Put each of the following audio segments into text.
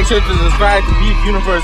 Make sure to subscribe to Beef Universe.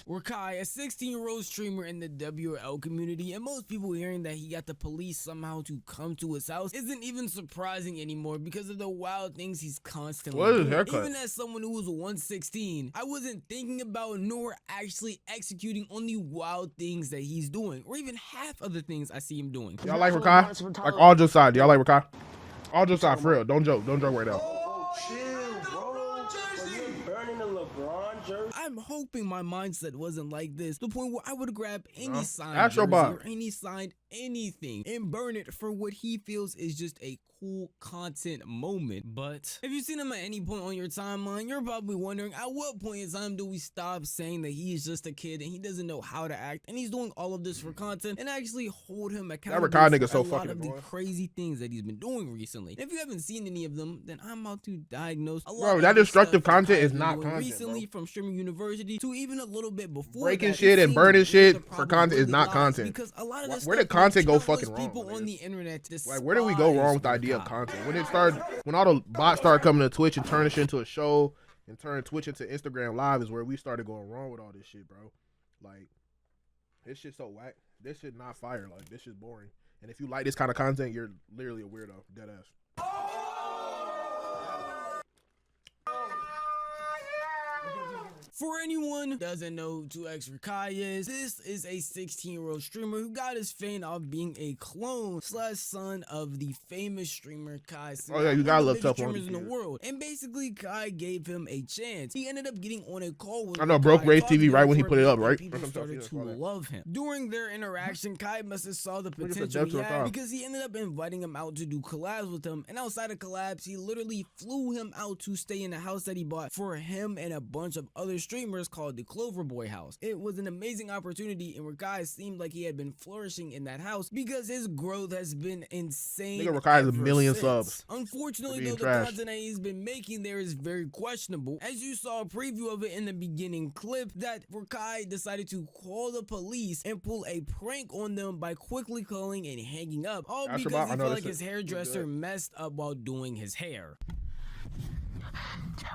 Rakai, a 16-year-old streamer in the WL community, and most people hearing that he got the police somehow to come to his house isn't even surprising anymore because of the wild things he's constantly doing. Even as someone who was 116, I wasn't thinking about nor actually executing on the wild things that he's doing, or even half of the things I see him doing. Y'all like Rakai? Like all jokes aside, y'all like Rakai? All jokes aside, for real. Don't joke right now. I'm hoping my mindset wasn't like this, to the point where I would grab any signed That's your jersey bar. or any signed anything and burn it for what he feels is just a cool content moment. But if you've seen him at any point on your timeline, you're probably wondering, at what point in time do we stop saying that he's just a kid and he doesn't know how to act and he's doing all of this for content, and actually hold him accountable for a lot of the crazy things that he's been doing recently? If you haven't seen any of them, then I'm about to diagnose a lot. Bro, that destructive content is not content, recently, from streaming university to even a little bit before breaking that, shit and burning shit for content is not content. Because a lot of this where did content go fucking wrong? People on the internet, like, where did we go wrong with the idea of content? When all the bots started coming to Twitch and turning shit into a show and turning Twitch into Instagram Live is where we started going wrong with all this shit, bro. Like, this shit's so whack. This shit not fire. Like, this shit's boring. And if you like this kind of content, you're literally a weirdo. Dead ass. For anyone who doesn't know who 2X Rakai is, this is a 16-year-old streamer who got his fame off being a clone / son of the famous streamer Kai. Oh yeah, you gotta look tough on streamers in the world. And basically, Kai gave him a chance. He ended up getting on a call with I know, broke Rage TV right when he put it up, right? People started to love him. During their interaction, Kai must have saw the potential he had, because he ended up inviting him out to do collabs with him. And outside of collabs, he literally flew him out to stay in the house that he bought for him and a bunch of other streamers called the Clover Boy House. It was an amazing opportunity, and Rakai seemed like he had been flourishing in that house because his growth has been insane. Nigga, Rakai has 1 million subs. Unfortunately, though, the content that he's been making there is very questionable. As you saw a preview of it in the beginning clip, that Rakai decided to call the police and pull a prank on them by quickly calling and hanging up, all because he felt like his hairdresser messed up while doing his hair.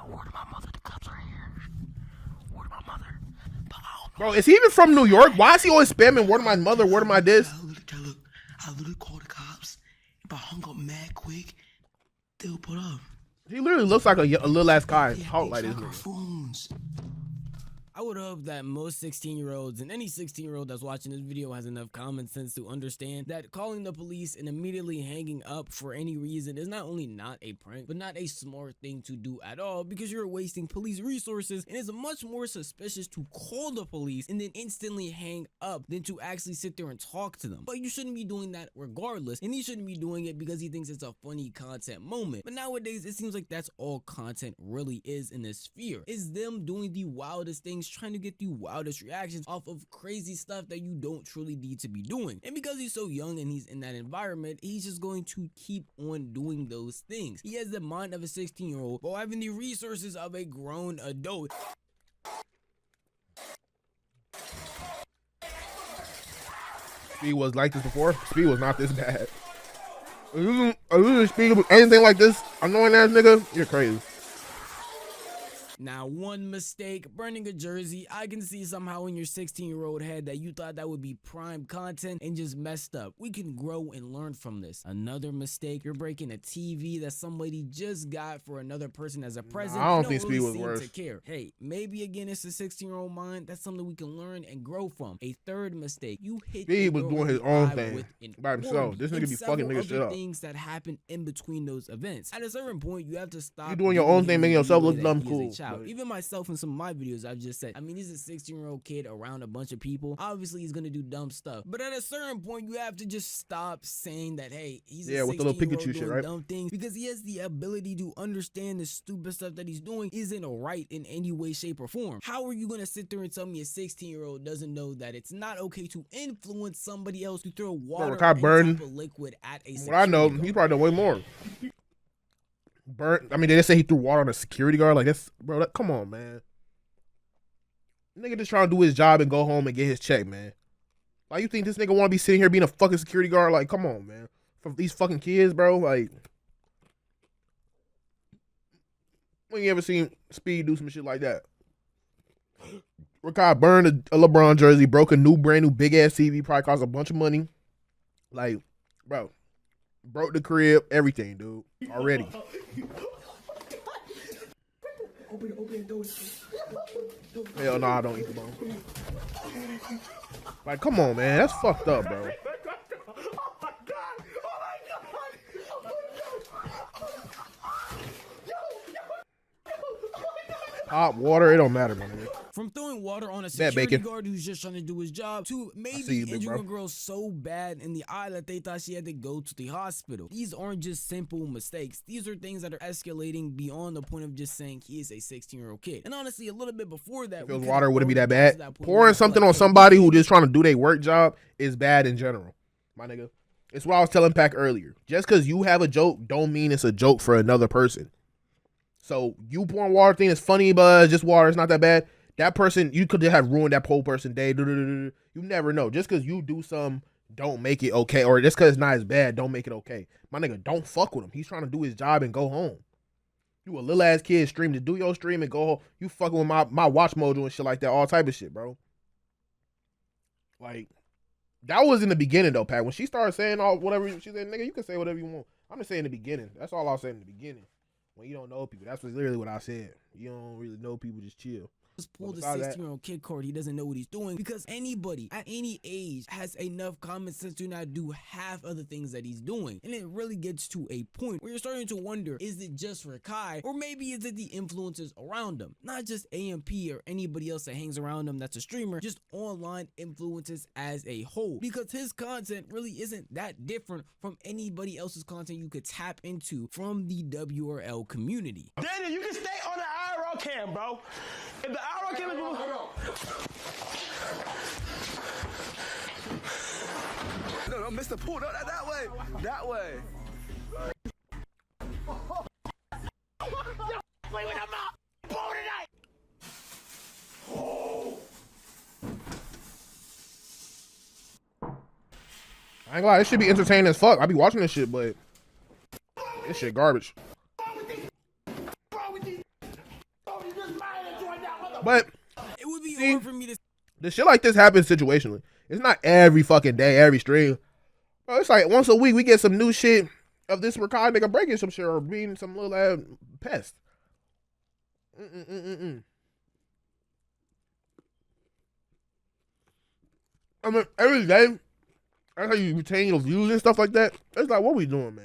Word to my mother, the cops are here. Word to my mother. Bro, is he even from New York? Why is he always spamming word to my mother, word to my this? I literally called the cops. If I hung up mad quick, they'll put up. He literally looks like a little ass guy. Talk like this nigga. I would hope that most 16-year-olds and any 16-year-old that's watching this video has enough common sense to understand that calling the police and immediately hanging up for any reason is not only not a prank, but not a smart thing to do at all, because you're wasting police resources, and it's much more suspicious to call the police and then instantly hang up than to actually sit there and talk to them. But you shouldn't be doing that regardless, and he shouldn't be doing it because he thinks it's a funny content moment. But nowadays, it seems like that's all content really is in this sphere, is them doing the wildest things, trying to get the wildest reactions off of crazy stuff that you don't truly need to be doing. And because he's so young and he's in that environment, he's just going to keep on doing those things. He has the mind of a 16-year-old while having the resources of a grown adult. Speed was like this before. Speed was not this bad. Are you Speed with anything like this? Annoying ass nigga? You're crazy. Now, one mistake, burning a jersey, I can see somehow in your 16-year-old head that you thought that would be prime content and just messed up. We can grow and learn from this. Another mistake, you're breaking a TV that somebody just got for another person as a present. I don't think Speed was worse. Hey, maybe again it's a 16-year-old mind. That's something we can learn and grow from. A third mistake, you hit Speed was doing his own thing by himself. This nigga be fucking niggas shit up. Things that happen in between those events. At a certain point, you have to stop. You doing your own thing, making yourself look dumb cool. Even myself in some of my videos, I've just said, I mean, he's a 16-year-old kid around a bunch of people. Obviously, he's gonna do dumb stuff. But at a certain point, you have to just stop saying that, hey, he's a 16-year-old doing dumb things, because he has the ability to understand the stupid stuff that he's doing isn't right in any way, shape, or form. How are you gonna sit there and tell me a 16-year-old doesn't know that it's not okay to influence somebody else to throw water or liquid at a 16-year-old? What I know, he probably know way more. Burnt. I mean, they just say he threw water on a security guard. Like, that's, bro, come on, man. Nigga just trying to do his job and go home and get his check, man. Like, you think this nigga want to be sitting here being a fucking security guard? Like, come on, man. For these fucking kids, bro. Like, when you ever seen Speed do some shit like that? Rakai burned a LeBron jersey, broke a brand new big ass TV, probably cost a bunch of money. Like, bro, broke the crib, everything, dude. Already. Hell no, I don't eat the bone. Like, come on, man. That's fucked up, bro. Hot water, it don't matter, man. From throwing water on a security guard who's just trying to do his job to maybe injuring a girl so bad in the eye that they thought she had to go to the hospital. These aren't just simple mistakes. These are things that are escalating beyond the point of just saying he is a 16-year-old kid. And honestly, a little bit before that, if it was water, wouldn't be that bad. Pouring something on somebody who just trying to do their work job is bad in general, my nigga. It's what I was telling Pac earlier. Just because you have a joke don't mean it's a joke for another person. So you pouring water thing is funny, but it's just water. It's not that bad. That person, you could just have ruined that whole person's day. You never know. Just because you do something, don't make it okay. Or just because it's not as bad, don't make it okay. My nigga, don't fuck with him. He's trying to do his job and go home. You a little ass kid stream to do your stream and go home. You fucking with my watch mojo and shit like that. All type of shit, bro. Like, that was in the beginning though, Pat. When she started saying all whatever, she said, nigga, you can say whatever you want. I'm just saying in the beginning. That's all I was saying in the beginning. When you don't know people, that's literally what I said. You don't really know people, just chill. Just pull the 16-year-old kid card. He doesn't know what he's doing because anybody at any age has enough common sense to not do half of the things that he's doing. And it really gets to a point where you're starting to wonder, is it just Rakai or maybe is it the influencers around him? Not just AMP or anybody else that hangs around him that's a streamer, just online influences as a whole, because his content really isn't that different from anybody else's content you could tap into from the WRL community. Daniel, you can stay on the IRL cam, bro. If the IRL cam is no, Mr. Pool, no, that way. That way. Play with him up. Pool tonight. I ain't gonna lie, this should be entertaining as fuck. I be watching this shit, but this shit garbage. But it would be hard for me to. The shit like this happens situationally. It's not every fucking day, every stream. Bro, it's like once a week we get some new shit of this Rakai nigga breaking some shit or being some little ass pest. I mean, every day, that's how you retain your views and stuff like that. It's like, what we doing, man?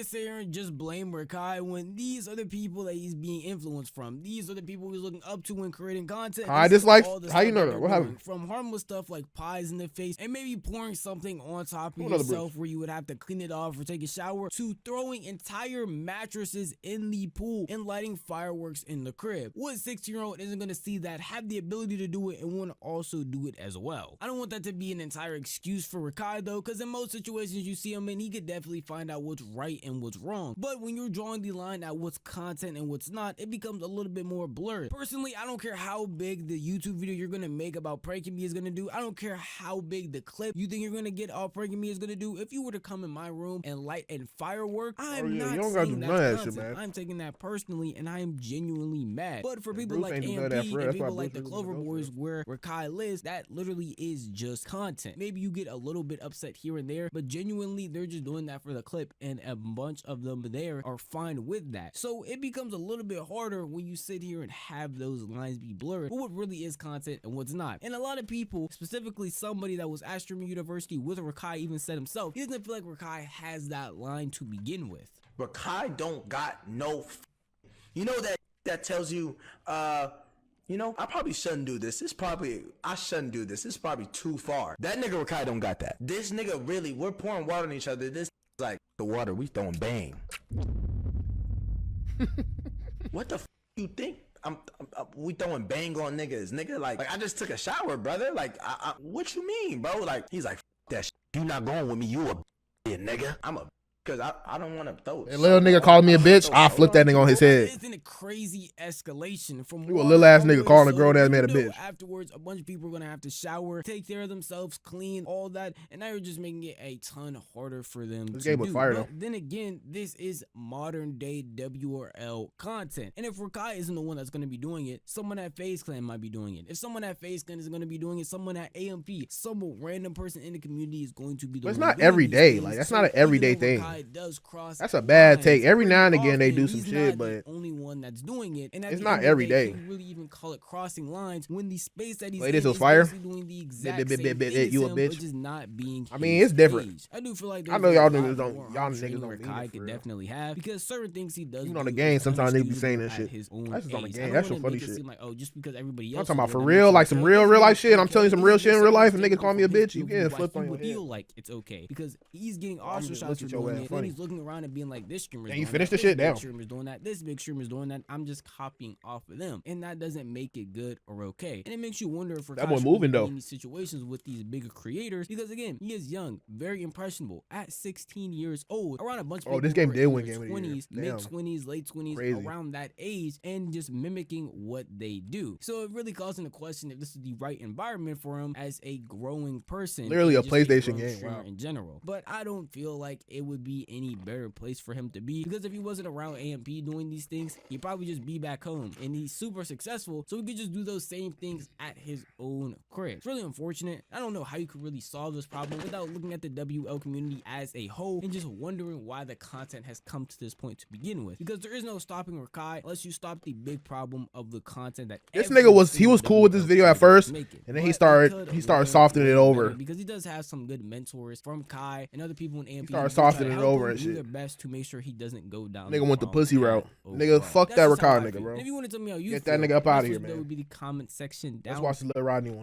Sit here and just blame Rakai when these are the people that he's being influenced from. These are the people he's looking up to when creating content. I dislike. How you know that? What happened? From harmless stuff like pies in the face and maybe pouring something on top of yourself where you would have to clean it off or take a shower, to throwing entire mattresses in the pool and lighting fireworks in the crib. What 16-year-old isn't going to see that, have the ability to do it, and want to also do it as well? I don't want that to be an entire excuse for Rakai though, because in most situations you see him in, he could definitely find out what's right and what's wrong. But when you're drawing the line at what's content and what's not, it becomes a little bit more blurred. Personally, I don't care how big the YouTube video you're gonna make about pranking me is gonna do. I don't care how big the clip you think you're gonna get off pranking me is gonna do. If you were to come in my room and light and firework, I'm not saying that's content. I'm taking that personally and I am genuinely mad. But for people like AMP and people like the Clover Boys where Rakai lives, that literally is just content. Maybe you get a little bit upset here and there, but genuinely they're just doing that for the clip, and a bunch of them there are fine with that. So it becomes a little bit harder when you sit here and have those lines be blurred for what really is content and what's not. And a lot of people, specifically somebody that was at Streaming University with Rakai, even said himself, he doesn't feel like Rakai has that line to begin with. Rakai don't got no you know that tells you you know, I probably shouldn't do this. I shouldn't do this. It's probably too far. That nigga Rakai don't got that. This nigga really, we're pouring water on each other. This like the water, we throwing bang. What the f you think? We throwing bang on niggas. Nigga, like I just took a shower, brother. Like, what you mean, bro? Like, he's like, that shit. You not going with me. You a nigga. I'm a Cause I don't want to throw. That little nigga calling me a bitch, I'll flip that nigga on his head. Isn't a crazy escalation from You a little ass nigga calling a grown ass man a bitch. Afterwards, a bunch of people are gonna have to shower, take care of themselves, clean, all that, and now you're just making it a ton harder for them. This to game was do. fire though. But then again, this is modern day WRL content, and if Rakai isn't the one that's gonna be doing it, someone at FaZe Clan might be doing it. If someone at FaZe Clan is gonna be doing it, someone at AMP, some random person in the community is going to be doing it. But it's not every day. Like that's not an everyday thing. That's a bad take. Every now and again they do some shit, but only one that's doing it, and it's not every day. You really even call it crossing lines when the space that he's Wait, in this was is fire. doing the exact same thing You a as him, bitch. but just not being. I mean, it's different. Page. I do feel like I know y'all there's a niggas lot don't. more Y'all harm niggas training don't where mean Kai it for could real. definitely have, because certain things he does. Even on the do game, is sometimes niggas be saying unexcusable that shit. at his own That's just on the pace. game. I don't That's some wanna funny make it shit. seem like, oh, just because everybody I'm else talking is about for doing it, real, it's like some okay. real life shit. I'm Okay, telling you some because real it's shit in real life. A understandable nigga call me a for him bitch, to you do getting why flipped he on your would head. feel like it's okay because he's getting I'm just ostracized for looking at your doing ass it. Then funny. he's looking around and being like, this streamer's Damn, you doing finished that, the shit this down. big streamer's doing that, this big streamer's doing that. I'm just copying off of them, and that doesn't make it good or okay. And it makes you wonder if That boy Rakai moving, should be though. in these situations with these bigger creators, because again, he is young, very impressionable at 16 years old, around a bunch of Oh, this people game who are did win in their Game of the Year. 20s, mid Damn. 20s, late 20s, Crazy. around that age, and just mimicking what they do. So it really calls into question if this is the right environment for him as a growing person. Literally and a just PlayStation growing game, streamer wow. in general. But I don't feel like it would be any better place for him to be, because if he wasn't around AMP doing these things, he'd probably just be back home, and he's super successful, so he could just do those same things at his own crib. It's really unfortunate. I don't know how you could really solve this problem without looking at the WL community as a whole and just wondering why the content has come to this point to begin with, because there is no stopping Rakai unless you stop the big problem of the content that This every nigga was single cool with this WL video at creator is first, making. and then But he started could softening it learn way over. better, because he does have some good mentors from Kai and other people in AMP. started who try to softening it help over him and do shit. their best to make sure he doesn't go down. Nigga went the wrong pussy path route. overall. Nigga, fuck That's that just how Rakai I nigga, feel. bro. And if you want to tell me how you Get that feel, nigga up my outta first here, note man. would be the comment section down Let's watch the Lil Rodney one.